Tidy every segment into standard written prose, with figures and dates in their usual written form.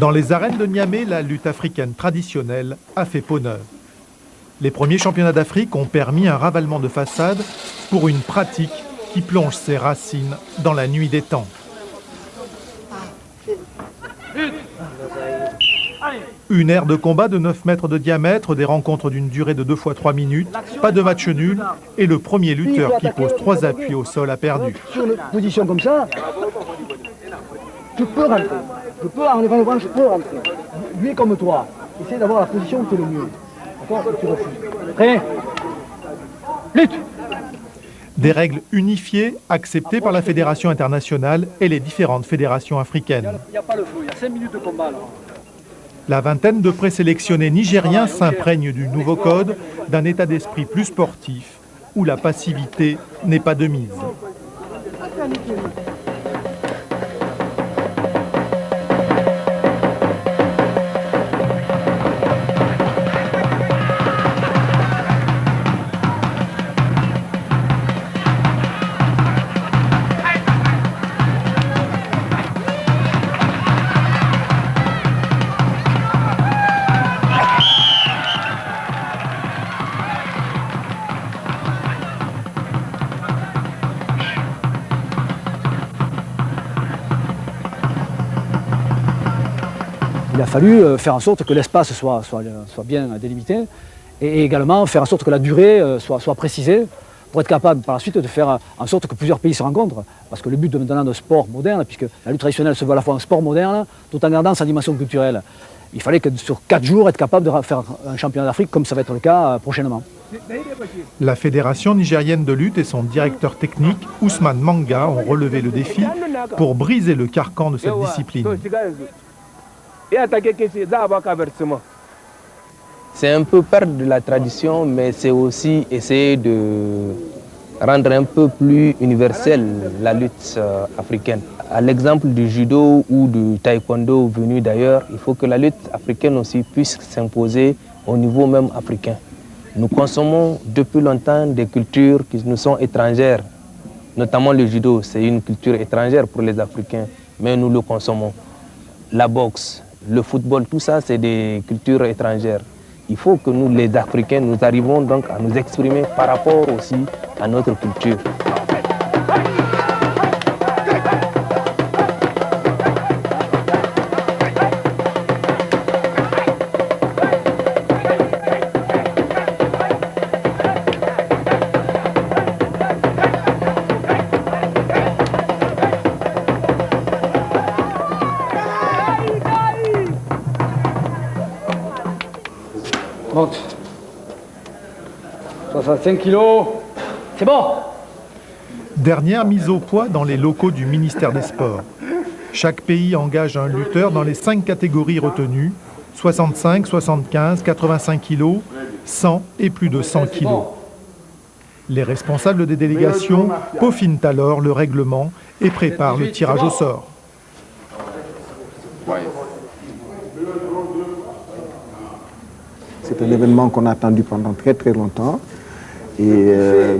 Dans les arènes de Niamey, la lutte africaine traditionnelle a fait peau neuve. Les premiers championnats d'Afrique ont permis un ravalement de façade pour une pratique qui plonge ses racines dans la nuit des temps. Une aire de combat de 9 mètres de diamètre, des rencontres d'une durée de 2 fois 3 minutes, pas de match nul, et le premier lutteur qui pose 3 appuis au sol a perdu. Sur une position comme ça, tu peux rentrer. En levant le bras, je peux rentrer. Lui est comme toi. Essaye d'avoir la position qui est le mieux. D'accord ? Tu refuses. Prêt ? Lutte ! Des règles unifiées, acceptées par la Fédération internationale et les différentes fédérations africaines. Il n'y a pas le feu, il y a 5 minutes de combat là. La vingtaine de présélectionnés nigériens s'imprègnent du nouveau code, d'un état d'esprit plus sportif, où la passivité n'est pas de mise. Il a fallu faire en sorte que l'espace soit bien délimité et également faire en sorte que la durée soit précisée pour être capable par la suite de faire en sorte que plusieurs pays se rencontrent. Parce que le but maintenant de sport moderne, puisque la lutte traditionnelle se veut à la fois un sport moderne tout en gardant sa dimension culturelle, il fallait que sur 4 jours être capable de faire un championnat d'Afrique comme ça va être le cas prochainement. La Fédération nigérienne de lutte et son directeur technique, Ousmane Manga, ont relevé le défi pour briser le carcan de cette discipline. C'est un peu perdre de la tradition, mais c'est aussi essayer de rendre un peu plus universelle la lutte africaine. À l'exemple du judo ou du taekwondo venu d'ailleurs, il faut que la lutte africaine aussi puisse s'imposer au niveau même africain. Nous consommons depuis longtemps des cultures qui nous sont étrangères, notamment le judo, c'est une culture étrangère pour les Africains, mais nous le consommons. La boxe, le football, tout ça, c'est des cultures étrangères. Il faut que nous, les Africains, nous arrivons donc à nous exprimer par rapport aussi à notre culture. Monte. 65 kilos. C'est bon. Dernière mise au poids dans les locaux du ministère des Sports. Chaque pays engage un lutteur dans les 5 catégories retenues, 65, 75, 85 kilos, 100 et plus de 100 kilos. Les responsables des délégations peaufinent alors le règlement et préparent le tirage au sort. C'est un événement qu'on a attendu pendant très longtemps. Et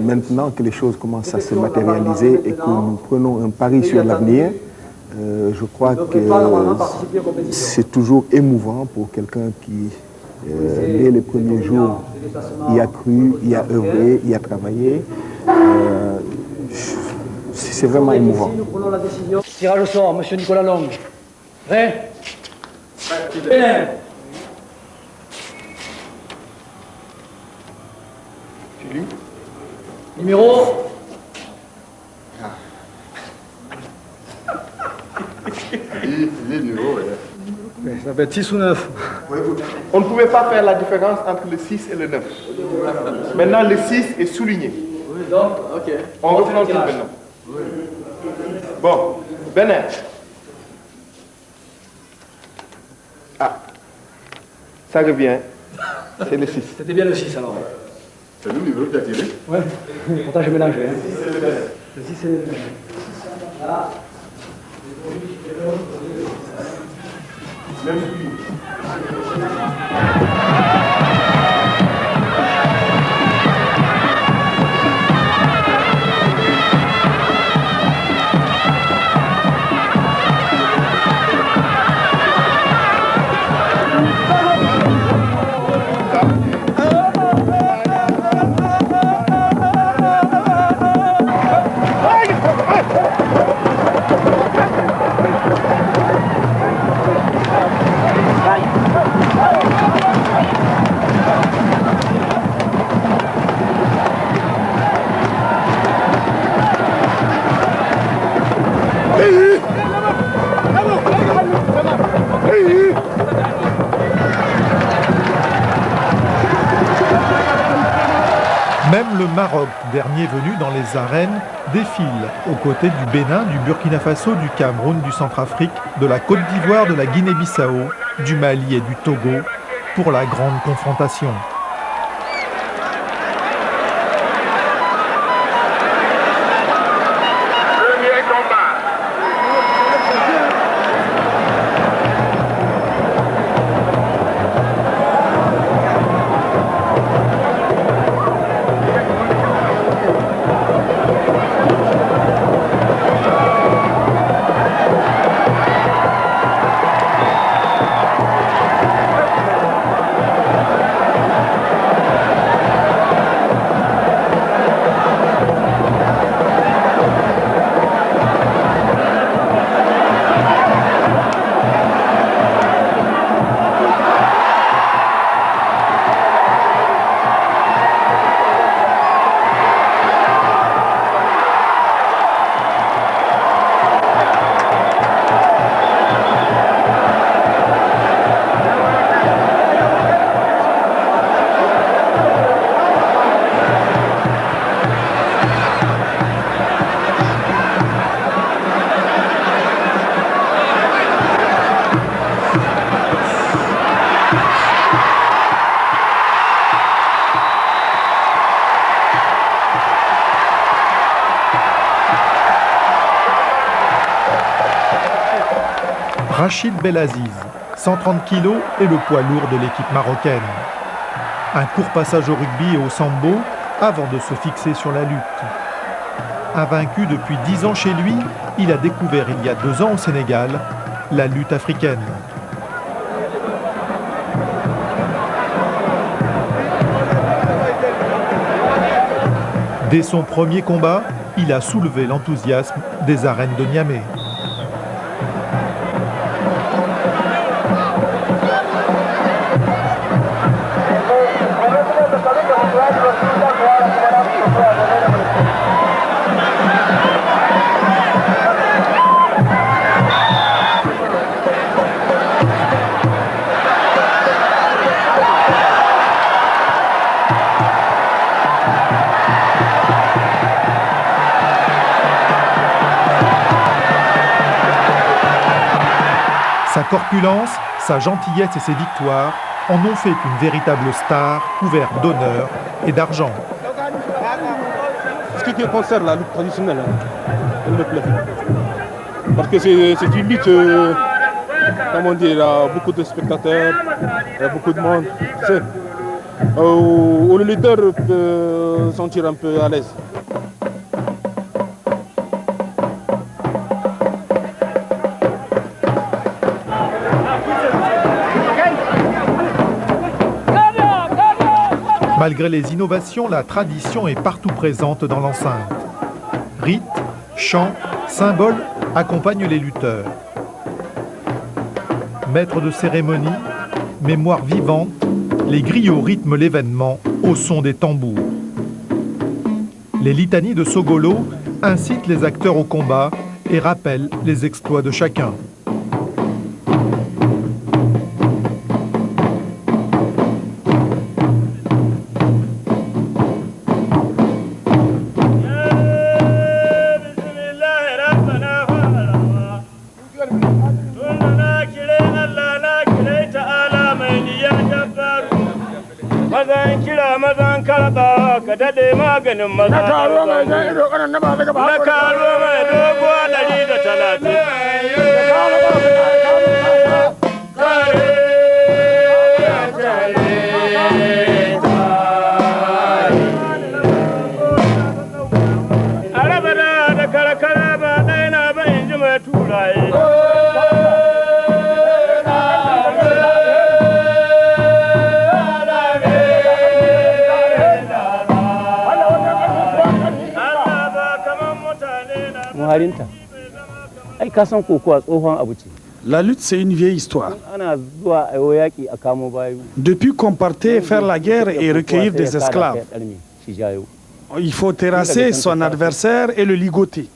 maintenant que les choses commencent à se matérialiser et que nous prenons un pari sur l'avenir, je crois que c'est toujours émouvant pour quelqu'un qui, dès les premiers jours, y a cru, y a œuvré, y a travaillé. C'est vraiment émouvant. Tirage au sort, monsieur Nicolas Long. Prêt ? Prêt. Numéro. Ça peut être 6 ou 9. On ne pouvait pas faire la différence entre le 6 et le 9. Maintenant, le 6 est souligné. Donc, ok. On reprend tout maintenant. Bon, Benin. Ah, ça revient. C'est le 6. C'était bien le 6 alors. C'est le numéro que tu as tiré? Ouais, pourtant je mélange. Hein. Le 6 c'est le 9. Voilà. Même le Maroc, dernier venu dans les arènes, défile aux côtés du Bénin, du Burkina Faso, du Cameroun, du Centrafrique, de la Côte d'Ivoire, de la Guinée-Bissau, du Mali et du Togo pour la grande confrontation. Rachid Belaziz, 130 kg et le poids lourd de l'équipe marocaine. Un court passage au rugby et au sambo avant de se fixer sur la lutte. Invaincu depuis 10 ans chez lui, il a découvert il y a 2 ans au Sénégal la lutte africaine. Dès son premier combat, il a soulevé l'enthousiasme des arènes de Niamey. Sa corpulence, sa gentillesse et ses victoires en ont fait une véritable star couverte d'honneur et d'argent. Ce qui concerne la lutte traditionnelle, elle me plaît. Parce que c'est une lutte, comment dire, il y a beaucoup de spectateurs, il y a beaucoup de monde. Où le lutteur peut se sentir un peu à l'aise. Malgré les innovations, la tradition est partout présente dans l'enceinte. Rites, chants, symboles accompagnent les lutteurs. Maîtres de cérémonie, mémoire vivante, les griots rythment l'événement au son des tambours. Les litanies de Sogolo incitent les acteurs au combat et rappellent les exploits de chacun. La lutte, c'est une vieille histoire. Depuis qu'on partait faire la guerre et recueillir des esclaves, il faut terrasser son adversaire et le ligoter.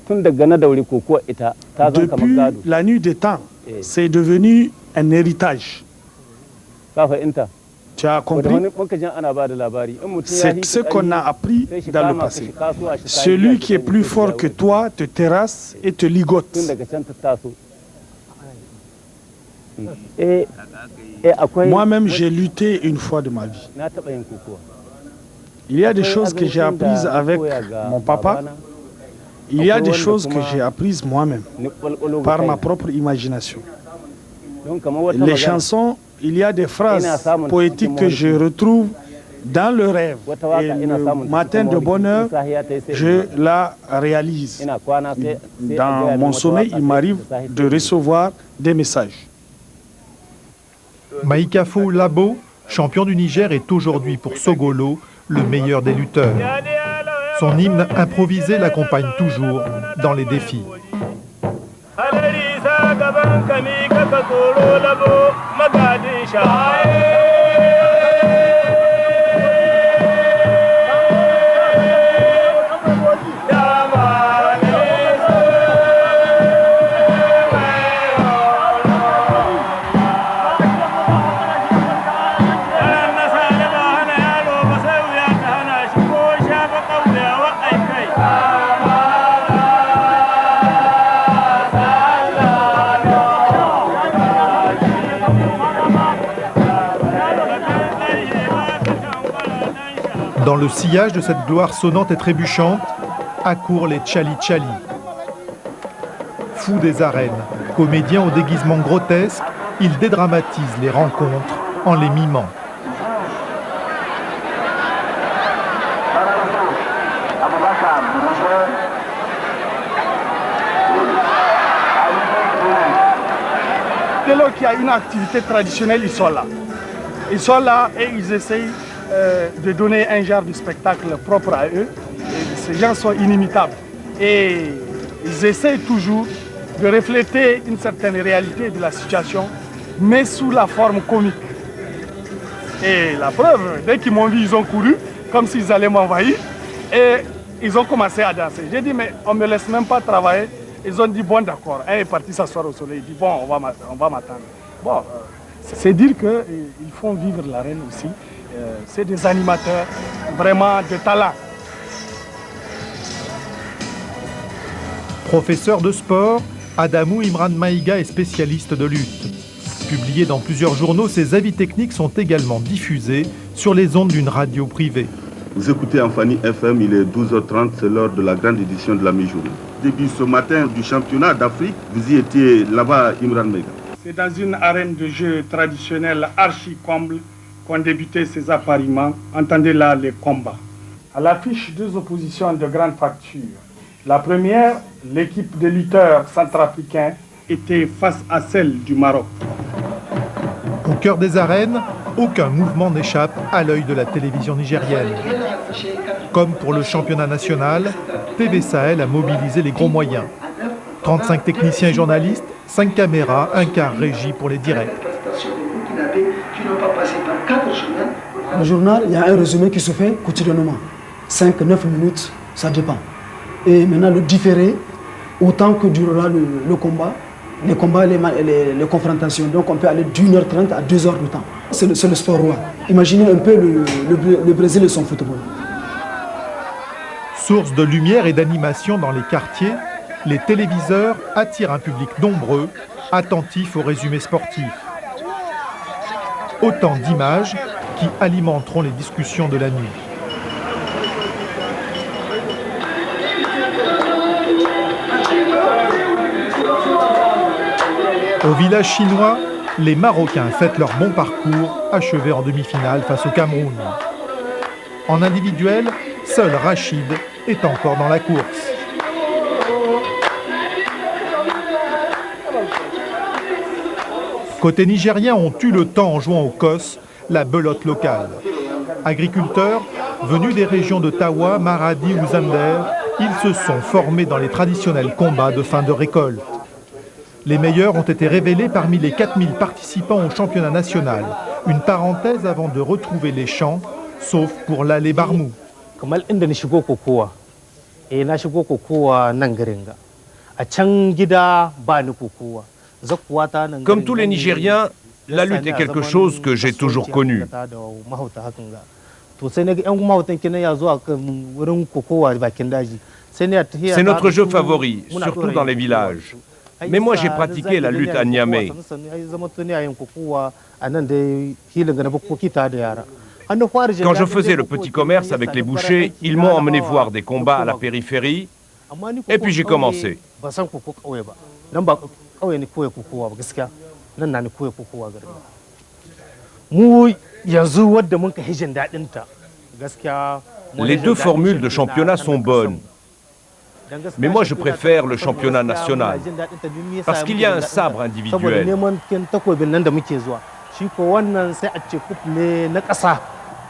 Depuis la nuit des temps, c'est devenu un héritage. Tu as compris? C'est ce qu'on a appris dans le passé. Celui qui est plus fort que toi te terrasse et te ligote. Moi-même, j'ai lutté une fois de ma vie. Il y a des choses que j'ai apprises avec mon papa. Il y a des choses que j'ai apprises moi-même, par ma propre imagination. Les chansons, il y a des phrases poétiques que je retrouve dans le rêve. Et le matin de bonne heure, je la réalise. Dans mon sommeil, il m'arrive de recevoir des messages. Maïkafo Labo, champion du Niger, est aujourd'hui pour Sogolo le meilleur des lutteurs. Son hymne improvisé l'accompagne toujours dans les défis. Dans le sillage de cette gloire sonnante et trébuchante, accourent les Tchali-Tchali. Fous des arènes, comédiens au déguisement grotesque, ils dédramatisent les rencontres en les mimant. Dès lors qu'il y a une activité traditionnelle, ils sont là. Ils sont là et ils essayent de donner un genre de spectacle propre à eux. Et ces gens sont inimitables. Et ils essayent toujours de refléter une certaine réalité de la situation, mais sous la forme comique. Et la preuve, dès qu'ils m'ont vu, ils ont couru, comme s'ils allaient m'envahir. Et ils ont commencé à danser. J'ai dit, mais on ne me laisse même pas travailler. Ils ont dit, bon d'accord. Un est parti s'asseoir au soleil. Il dit, bon, on va m'attendre. Bon, c'est dire qu'ils font vivre la reine aussi. C'est des animateurs vraiment de talent. Professeur de sport, Adamou Imran Maïga est spécialiste de lutte. Publié dans plusieurs journaux, ses avis techniques sont également diffusés sur les ondes d'une radio privée. Vous écoutez Amphani FM, il est 12h30, c'est l'heure de la grande édition de la mi-journée. Début ce matin du championnat d'Afrique, vous y étiez là-bas, Imran Maïga. C'est dans une arène de jeu traditionnelle archi-comble qu'ont débuté ces appariements. Entendez là les combats. À l'affiche, deux oppositions de grande facture. La première, l'équipe de lutteurs centrafricains était face à celle du Maroc. Au cœur des arènes, aucun mouvement n'échappe à l'œil de la télévision nigérienne. Comme pour le championnat national, TV Sahel a mobilisé les gros moyens. 35 techniciens et journalistes, 5 caméras, un quart régie pour les directs. Le journal, il y a un résumé qui se fait quotidiennement. 5-9 minutes, ça dépend. Et maintenant, le différé, autant que durera le combat, les combats, les confrontations. Donc on peut aller d'1h30 à 2 heures de temps. C'est le sport roi. Imaginez un peu le Brésil et son football. Source de lumière et d'animation dans les quartiers, les téléviseurs attirent un public nombreux, attentif aux résumés sportifs. Autant d'images qui alimenteront les discussions de la nuit. Au village chinois, les Marocains fêtent leur bon parcours, achevé en demi-finale face au Cameroun. En individuel, seul Rachid est encore dans la course. Côté nigérien, on tue le temps en jouant au COS, la belote locale. Agriculteurs, venus des régions de Tawa, Maradi ou Zander, ils se sont formés dans les traditionnels combats de fin de récolte. Les meilleurs ont été révélés parmi les 4000 participants au championnat national. Une parenthèse avant de retrouver les champs, sauf pour l'Allé Barmou. Comme tous les Nigériens, La lutte est quelque chose que j'ai toujours connu. C'est notre jeu favori, surtout dans les villages. Mais moi, j'ai pratiqué la lutte à Niamey. Quand je faisais le petit commerce avec les bouchers, ils m'ont emmené voir des combats à la périphérie, et puis j'ai commencé. Les deux formules de championnat sont bonnes. Mais moi, je préfère le championnat national, parce qu'il y a un sabre individuel.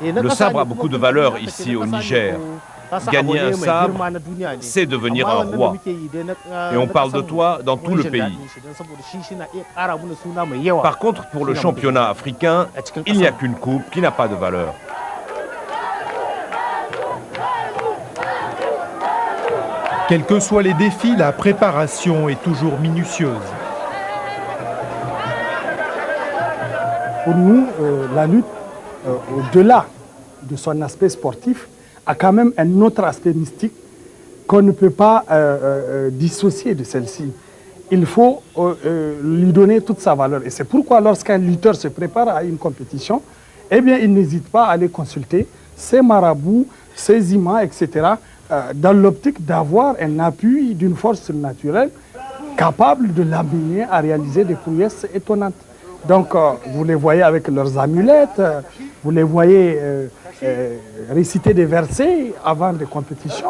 Le sabre a beaucoup de valeur ici au Niger. Gagner un sabre, c'est devenir un roi. Et on parle de toi dans tout le pays. Par contre, pour le championnat africain, il n'y a qu'une coupe qui n'a pas de valeur. Quels que soient les défis, la préparation est toujours minutieuse. Pour nous, la lutte, au-delà de son aspect sportif, a quand même un autre aspect mystique qu'on ne peut pas dissocier de celle-ci. Il faut lui donner toute sa valeur. Et c'est pourquoi lorsqu'un lutteur se prépare à une compétition, eh bien, il n'hésite pas à aller consulter ses marabouts, ses imams, etc., dans l'optique d'avoir un appui d'une force surnaturelle capable de l'amener à réaliser des prouesses étonnantes. Donc, vous les voyez avec leurs amulettes, vous les voyez réciter des versets avant des compétitions.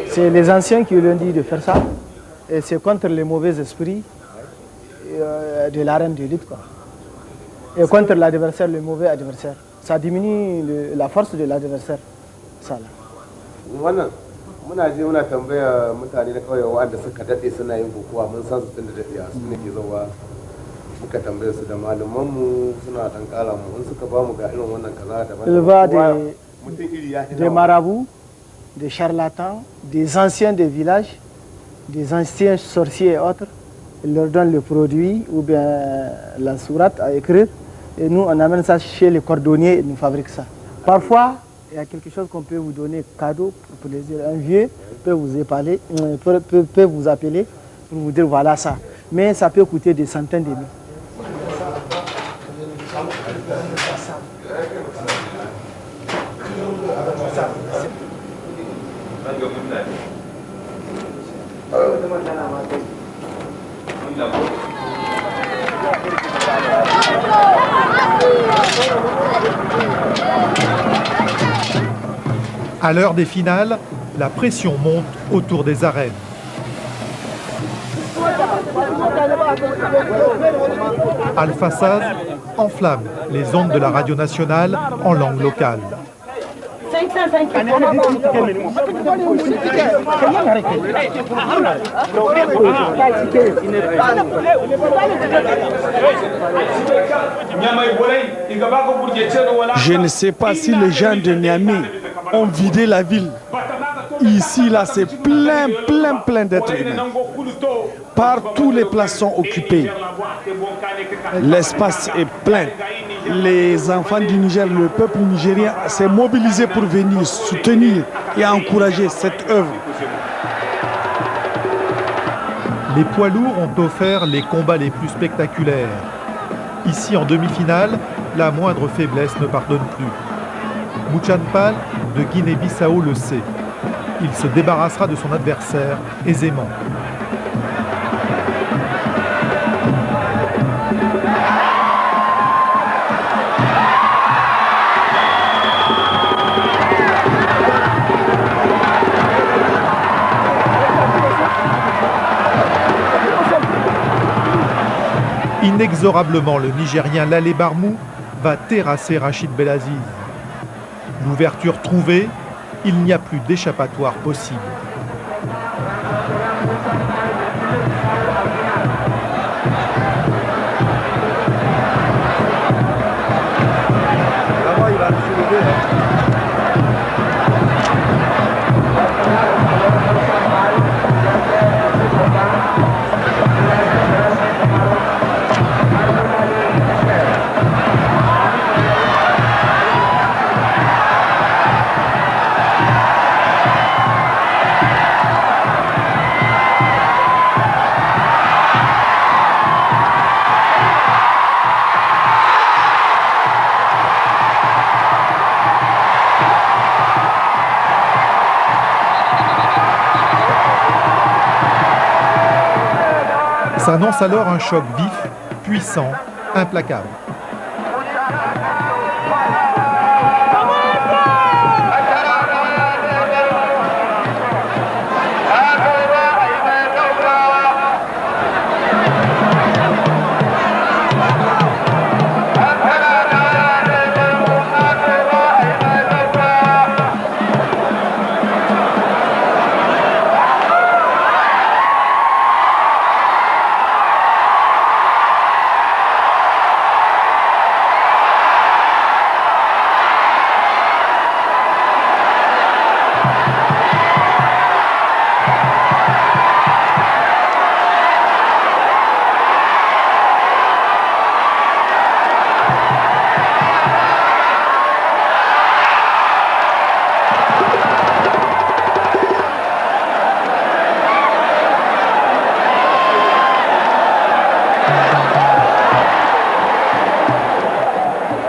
C'est les anciens qui lui ont dit de faire ça, et c'est contre les mauvais esprits de l'arène de lutte, quoi. Et contre l'adversaire, le mauvais adversaire. Ça diminue la force de l'adversaire. Ça là. muna je muna tambaya mutane na kauye wanda suka dade suna yin kokowa mun san su tun da dade su ne ke zawa muka tambaye su da malaman mu suna dan kala mu in suka ba mu ga irin wannan kaza da il va des marabouts, des charlatans, des anciens des villages, des anciens sorciers et autres. Il leur donne le produit ou bien la sourate à écrire et nous on amène ça chez les cordonniers et nous fabriquons ça. Parfois il y a quelque chose qu'on peut vous donner cadeau pour plaisir. Un vieux peut vous épaler, peut vous appeler pour vous dire voilà ça. Mais ça peut coûter des centaines de mille. À l'heure des finales, la pression monte autour des arènes. Alpha Saz enflamme les ondes de la radio nationale en langue locale. Je ne sais pas si les gens de Niamey ont vidé la ville. Ici, là, c'est plein d'êtres humains. Partout, les places sont occupées. L'espace est plein. Les enfants du Niger, le peuple nigérien s'est mobilisé pour venir soutenir et encourager cette œuvre. Les poids lourds ont offert les combats les plus spectaculaires. Ici, en demi-finale, la moindre faiblesse ne pardonne plus. Mouchanpal de Guinée-Bissau le sait. Il se débarrassera de son adversaire aisément. Inexorablement, le Nigérien Lalé Barmou va terrasser Rachid Belaziz. L'ouverture trouvée, il n'y a plus d'échappatoire possible. S'annonce alors un choc vif, puissant, implacable.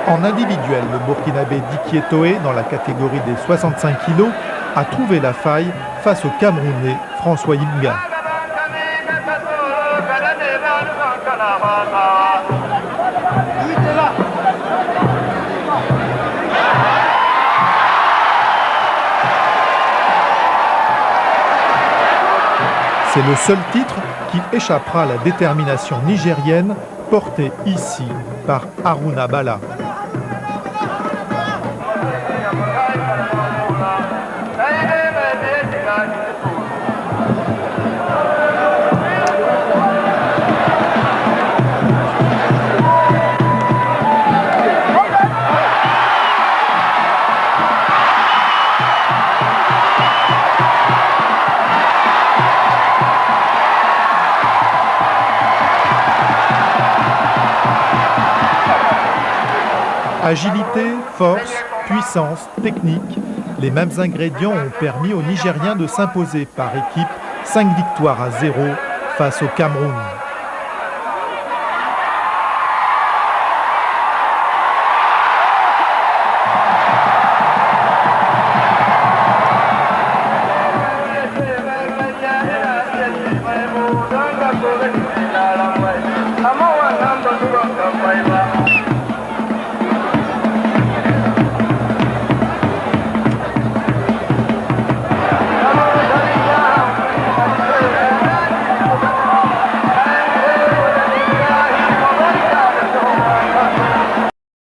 En individuel, le Burkinabé Dikie Toé, dans la catégorie des 65 kg, a trouvé la faille face au Camerounais François Yinga. C'est le seul titre qui échappera à la détermination nigérienne portée ici par Haruna Bala. Agilité, force, puissance, technique, les mêmes ingrédients ont permis aux Nigériens de s'imposer par équipe 5 victoires à 0 face au Cameroun.